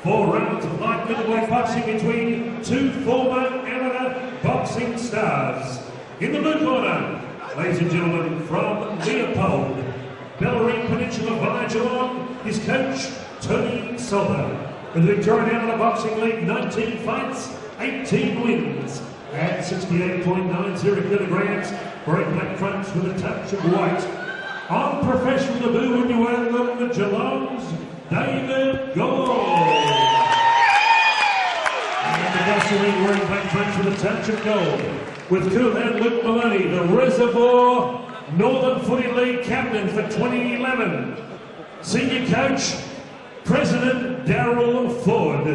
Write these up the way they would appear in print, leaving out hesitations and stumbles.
4 rounds of light middleweight boxing between two former amateur boxing stars. In the blue corner, ladies and gentlemen, from Leopold, Bellarine Peninsula via Geelong, his coach, Tony Salter. With the Victorian Amateur Boxing League, 19 fights, 18 wins, at 68.90 kilograms, wearing black trunks with a touch of white. On professional debut, when you welcome Geelong's David Gall. And the Boxing wearing black trunks with a touch of gold. With cool hand Luke Maloney, the Reservoir Northern Footy League captain for 2011. Senior coach, President Darryl Ford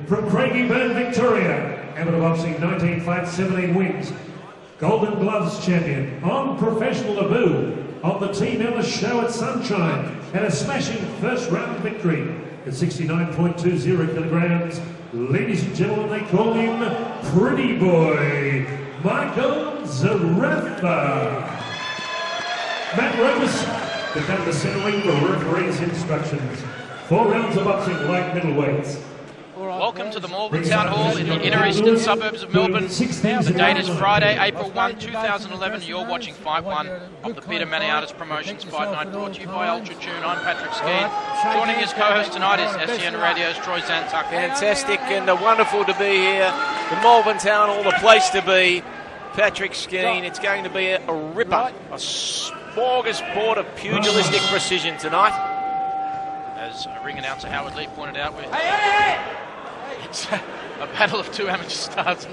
from Craigieburn, Victoria. Amateur boxing, 19 fights, 17 wins. Golden Gloves champion. On professional debut of the Team Ellis show at Sunshine and a smashing first round victory at 69.20 kilograms. Ladies and gentlemen, they call him Pretty Boy, Michael Zerafa. Matt Roberts become the centering for referee's instructions. 4 rounds of boxing, light middleweights. Welcome to the Melbourne Town Hall in the inner eastern suburbs of Melbourne. The date is Friday, April 1, 2011. You're watching Fight 1 of the Peter Maniatis Promotions Fight Night, brought to you by Ultra Tune. I'm Patrick Skeen. Joining his co-host tonight is SCN Radio's Troy Zantuck. Fantastic and wonderful to be here. The Melbourne Town Hall, the place to be. Patrick Skeen, it's going to be a ripper, a smorgasbord of pugilistic precision tonight. As ring announcer Howard Lee pointed out, it's a battle of two amateur stars.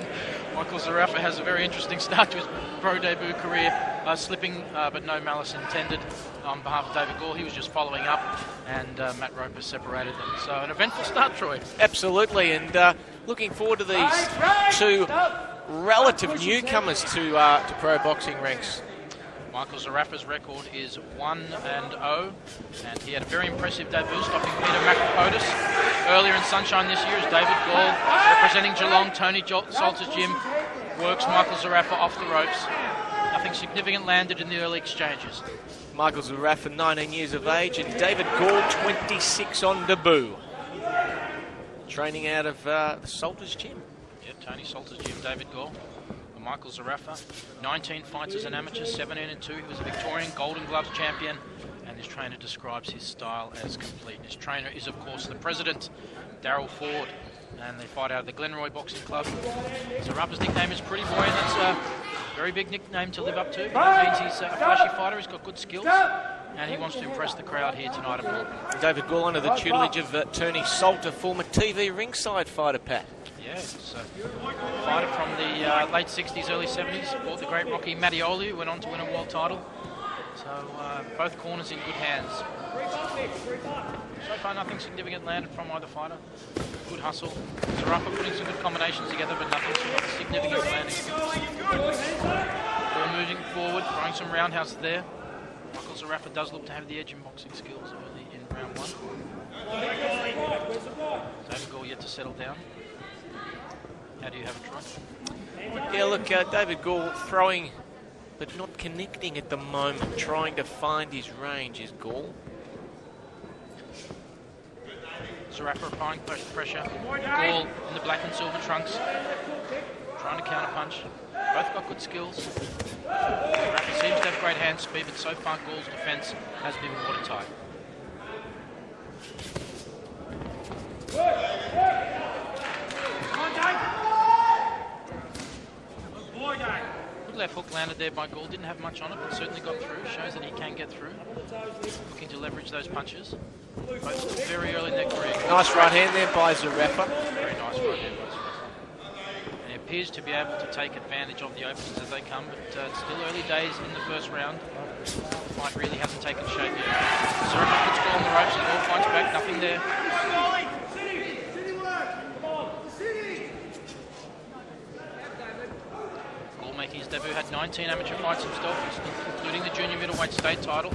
Michael Zerafa has a very interesting start to his pro debut career, slipping, but no malice intended, on behalf of David Gall. He was just following up, and Matt Roper separated them. So an eventful start, Troy. Absolutely, and looking forward to these two relative newcomers to pro boxing ranks. Michael Zerafa's record is 1-0, and he had a very impressive debut, stopping Peter Macropotis. Earlier in Sunshine this year, as David Gall, representing Geelong, Tony Salter's gym, works Michael Zerafa off the ropes. Nothing significant landed in the early exchanges. Michael Zerafa, 19 years of age, and David Gall, 26 on debut. Training out of the Salter's gym. Yeah, Tony Salter's gym, David Gall. Michael Zerafa, 19 fights as an amateur, 17-2. He was a Victorian Golden Gloves champion, and his trainer describes his style as complete. His trainer is, of course, the president, Darryl Ford, and they fight out of the Glenroy Boxing Club. Zerafa's nickname is Pretty Boy, and that's a very big nickname to live up to. That means he's a flashy fighter, he's got good skills, and he wants to impress the crowd here tonight at Melbourne. David Gall under the tutelage of Tony Salter, former TV ringside fighter, Pat. Yeah, it's a fighter from the late 60s, early 70s. Fought the great Rocky Mattioli, who went on to win a world title. So both corners in good hands. So far, nothing significant landed from either fighter. Good hustle. Zerafa putting some good combinations together, but nothing significant landing. All moving forward, throwing some roundhouses there. Michael Zerafa does look to have the edge in boxing skills early in round 1. David Gall yet to settle down. How do you have it, Troy? Yeah, look, David Gall throwing, but not connecting at the moment, trying to find his range is Gall. Zerafa applying pressure. Gall in the black and silver trunks, trying to counter punch. Both got good skills. Zerafa seems to have great hand speed, but so far Gall's defence has been watertight. Good left hook landed there by Gall. Didn't have much on it, but certainly got through. Shows that he can get through. Looking to leverage those punches. Both still very early in their career. Nice right hand there by Zerafa. Very nice right hand by Zerafa. And he appears to be able to take advantage of the openings as they come, but it's still early days in the first round. The fight really hasn't taken shape yet. Zerafa puts Gall on the ropes and Gall fights back. Nothing there. Making his debut, had 19 amateur fights himself, including the junior middleweight state title.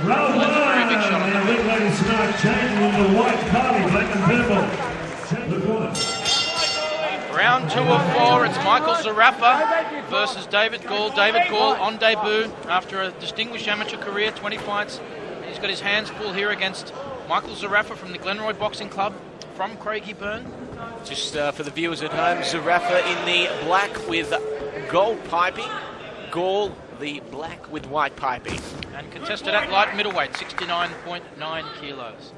Round 1, and the lead ladies tonight, changing the white party, black and purple. Round 2 of 4, it's Michael Zerafa versus David Gall. David Gall on debut after a distinguished amateur career, 20 fights. He's got his hands full here against Michael Zerafa from the Glenroy Boxing Club from Craigieburn. Just for the viewers at home, Zerafa in the black with gold piping, Gall the black with white piping. And contested at light middleweight, 69.9 kilos.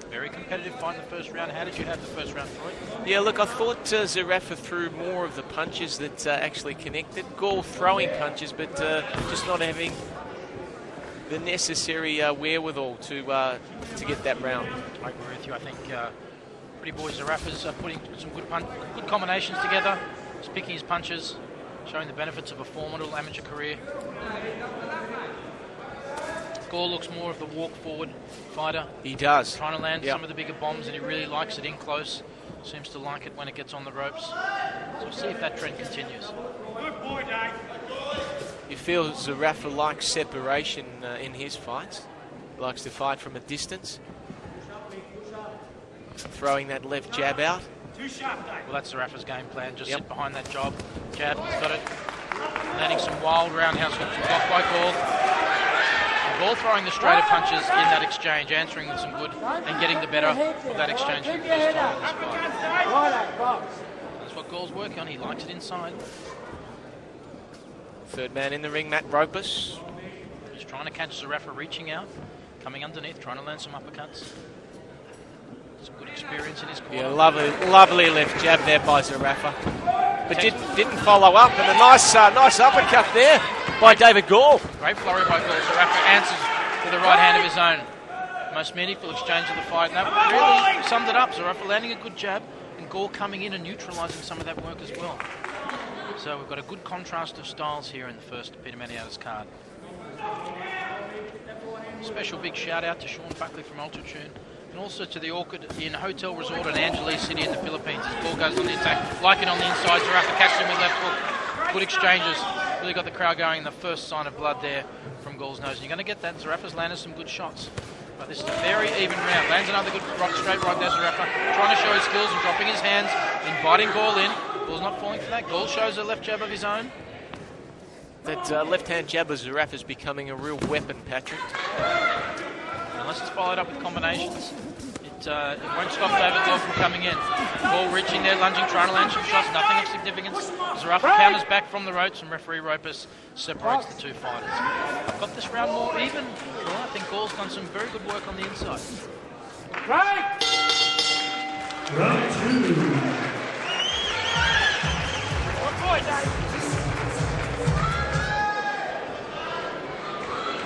Very competitive fight in the first round. How did you have the first round, Troy? Yeah, look, I thought Zerafa threw more of the punches that actually connected. Gall throwing punches, but just not having the necessary wherewithal to get that round. I agree with you. I think Pretty Boy Zerafa's putting some good combinations together. He's picking his punches, showing the benefits of a formidable amateur career. Gall looks more of the walk-forward fighter. He does. Trying to land some of the bigger bombs, and he really likes it in close. Seems to like it when it gets on the ropes. So we'll see if that trend continues. Good boy, Dave. You feel Zerafa likes separation in his fights. Likes to fight from a distance. Throwing that left jab out. Too sharp, Dave. Well, that's Zerafa's game plan. Just sit behind that jab. He's got it. Landing some wild roundhouse hooks blocked by Gall. Ball throwing the straighter punches in that exchange, answering with some good, and getting the better of that exchange for the first time in this fight. That's what Gall's working on. He likes it inside. Third man in the ring, Matt Ropus. He's trying to catch Zerafa reaching out, coming underneath, trying to land some uppercuts. Some good experience in his corner. Yeah, lovely left jab there by Zerafa. But didn't follow up, and a nice uppercut there by David Gall. Great flurry by Gall. Zerafa answers with a right hand of his own. Most meaningful exchange of the fight. And that really summed it up. Zerafa landing a good jab, and Gall coming in and neutralising some of that work as well. So we've got a good contrast of styles here in the first Peter Maniata's card. Special big shout out to Sean Buckley from Altitude, and also to the Orchid Inn Hotel Resort in Angeles City in the Philippines. As Gall goes on the attack, like it on the inside, Zerafa catches him with left hook. Good exchanges. Really got the crowd going. The first sign of blood there from Gall's nose. And you're going to get that. Zerafa's landed some good shots. But this is a very even round. Lands another good straight right there, Zerafa. Trying to show his skills and dropping his hands, inviting Gall in. Gall's not falling for that. Gall shows a left jab of his own. That left-hand jab of Zerafa's becoming a real weapon, Patrick. Unless it's followed up with combinations, it won't stop David Gall from coming in. Gall reaching there, lunging, trying to land some shots, nothing of significance. Zerafa counters back from the ropes, and referee Ropus separates the two fighters. I've got this round more even. Well, I think Gall's done some very good work on the inside. Right. Round two. Good boy, Dave.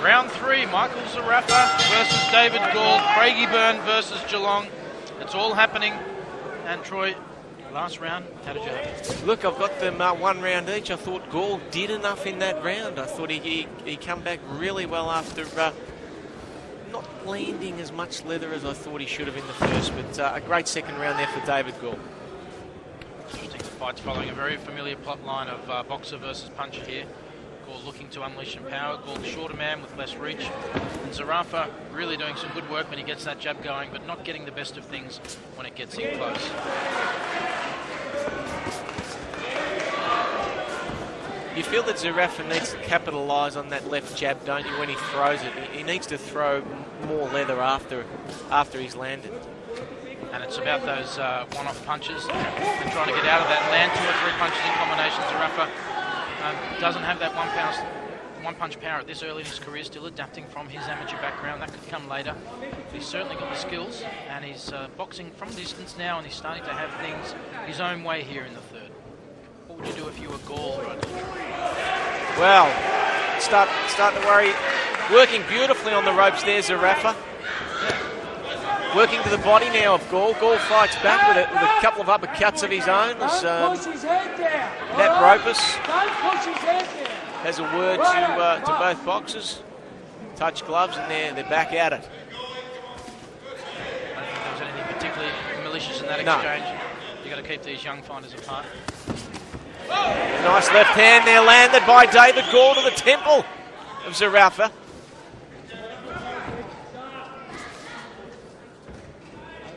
Round three, Michael Zerafa versus David Gall, Craigieburn versus Geelong. It's all happening. And Troy, last round, how did you have it? Look, I've got them 1 round each. I thought Gall did enough in that round. I thought he come back really well after not landing as much leather as I thought he should have in the first. But a great second round there for David Gall. Interesting, the fight's following a very familiar plot line of boxer versus puncher here. Gall looking to unleash some power. Gall the shorter man with less reach. And Zerafa really doing some good work when he gets that jab going, but not getting the best of things when it gets in close. You feel that Zerafa needs to capitalise on that left jab, don't you, when he throws it? He needs to throw more leather after he's landed. And it's about those one-off punches and trying to get out of that, land 2 or 3 punches in combination. Zerafa doesn't have that one-punch power at this early in his career, still adapting from his amateur background. That could come later. But he's certainly got the skills, and he's boxing from distance now, and he's starting to have things his own way here in the third. What would you do if you were Gall right now? Well, starting to worry. Working beautifully on the ropes there, Zerafa. Working to the body now of Gall. Gall fights back with a couple of uppercuts of his own. Push his head down. Matt Ropus Don't push his head down. has a word to both boxers. Touch gloves, and they're back at it. I don't think there was anything particularly malicious in that exchange. You've got to keep these young fighters apart. Nice left hand there landed by David Gall to the temple of Zerafa.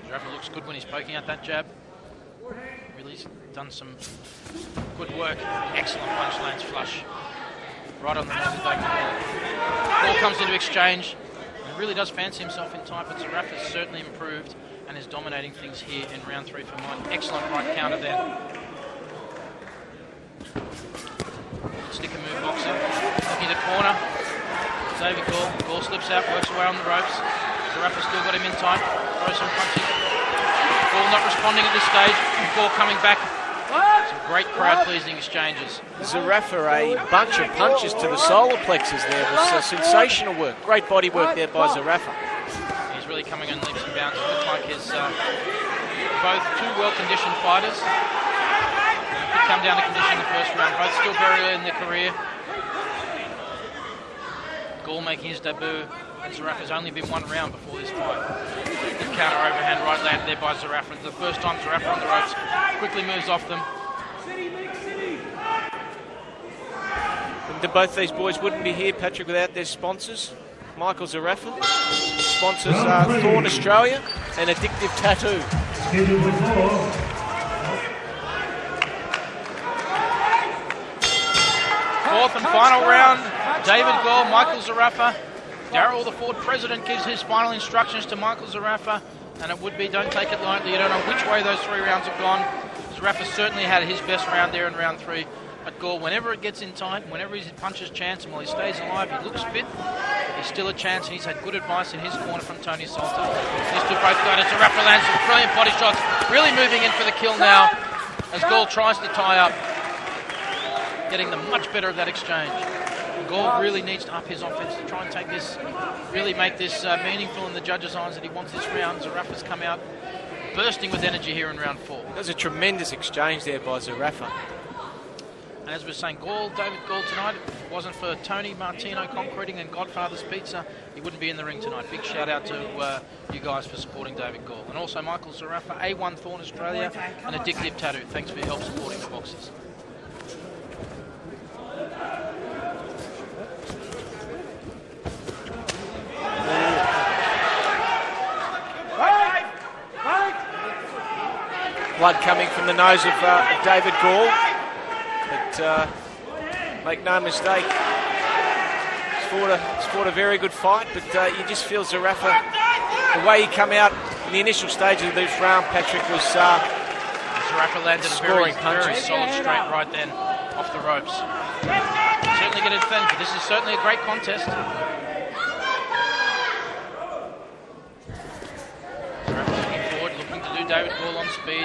Zerafa looks good when he's poking out that jab. Really done some good work. Excellent punch, lands flush. Right on the nose of David Gall. Gall comes into exchange. really does fancy himself in tight, but Zerafa's certainly improved and is dominating things here in round 3 for mine. Excellent right counter there. Sticker move boxer. Looking at the corner. David Gall. Gall slips out, works away on the ropes. Zerafa still got him in tight. Throws some punches. Gall not responding at this stage. Gall coming back. Some great crowd-pleasing exchanges. Zerafa, a bunch of punches to the solar plexus there. It was sensational work. Great body work there by Zerafa. He's really coming on leaps and bounds. It looks like his both two well-conditioned fighters. Could come down to condition in the first round. Both still very early in their career. Gall making his debut, and Zerafa's only been 1 round before this fight. The counter overhand right landed there by Zerafa. It's the first time Zerafa on the ropes. Quickly moves off them. And both these boys wouldn't be here, Patrick, without their sponsors. Michael Zerafa sponsors Thorn Australia and Addictive Tattoo. Fourth and final round. David Gall, Michael Zerafa. Darryl, the Ford president, gives his final instructions to Michael Zerafa, and it would be, don't take it lightly. You don't know which way those 3 rounds have gone. Zerafa certainly had his best round there in round 3. But Gall, whenever it gets in tight, whenever he punches chance, and while he stays alive, he looks fit, he's still a chance, and he's had good advice in his corner from Tony Salter. These two both got it. Zerafa lands some brilliant body shots, really moving in for the kill now, as Gall tries to tie up, getting the much better of that exchange. Gall really needs to up his offense to try and take this, really make this meaningful in the judges' eyes that he wants this round. Zerafa's come out bursting with energy here in round 4. That was a tremendous exchange there by Zerafa. And as we were saying, David Gall tonight, if it wasn't for Tony Martino Concreting and Godfather's Pizza, he wouldn't be in the ring tonight. Big shout out to you guys for supporting David Gall. And also Michael Zerafa, A1 Thorn Australia, and Addictive Tattoo. Thanks for your help supporting the boxers. Blood coming from the nose of David Gall. But make no mistake, it's fought a very good fight, but you just feel Zerafa, the way he come out in the initial stages of this round, Patrick, was Zerafa landed a very solid straight right then off the ropes. Certainly get it defended, but this is certainly a great contest. David Gall on speed,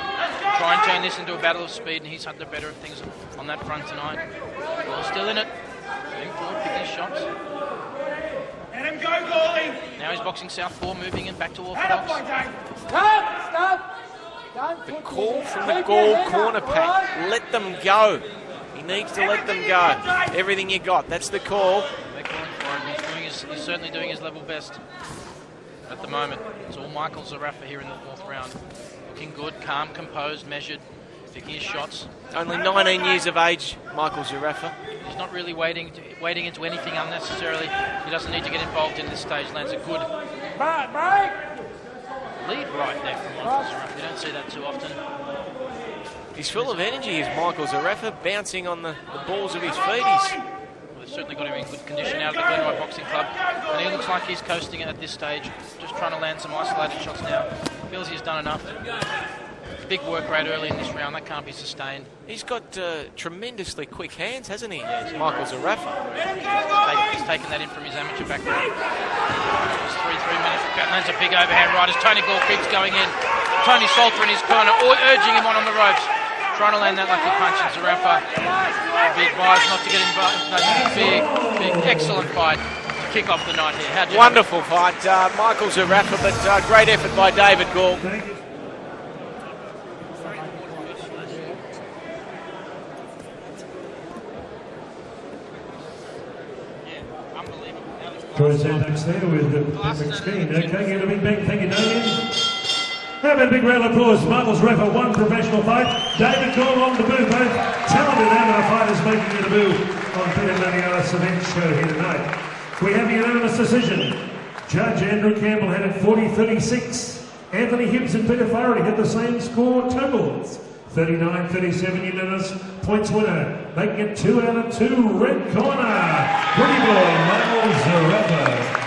try and turn this into a battle of speed, and he's had the better of things on that front tonight. Gall still in it, moving forward, picking his shots. Let him go, Gallie! Now he's boxing southpaw, moving in back to orthodox. Stop! The call from the Gall corner pack, let them go. He needs to let them go. Everything you got, that's the call. They're calling for him. He's certainly doing his level best at the moment. It's all Michael Zerafa here in the 4th round. Looking good, calm, composed, measured, picking his shots. Only 19 years of age, Michael Zerafa. He's not really wading into anything unnecessarily. He doesn't need to get involved in this stage. Lands a good lead right there from Michael Zerafa. You don't see that too often. He's full of energy, is Michael Zerafa, bouncing on the balls of his feet. They've certainly got him in good condition out of the Glenroy Boxing Club, and he looks like he's coasting it at this stage, just trying to land some isolated shots now. Feels he's done enough. Big work rate early in this round, that can't be sustained. He's got tremendously quick hands, hasn't he, Michael Zerafa? He's taken that in from his amateur background. Just 3 minutes. Lands a big overhand right as Tony Gall keeps going in. Tony Salter in his corner, urging him on the ropes. Trying to land that lucky punch, and Zerafa would be advised not to get involved. Big, excellent fight to kick off the night here. Wonderful fight, Michael Zerafa, but great effort by David Gall. Troy Sandox there with Patrick Skeen. Okay, get a big bang. Thank you, Damien. Have a big round of applause. Michael Zerafa, 1 professional fight. David Gall on debut. Both talented amateur fighters making a debut on Peter Manialis event show here tonight. We have a unanimous decision. Judge Andrew Campbell had it 40-36. Anthony Hibbs and Peter Faraday had the same score totals. 39-37 unanimous points winner. Making it 2 out of 2. Red corner. Pretty boy Michael Zerafa.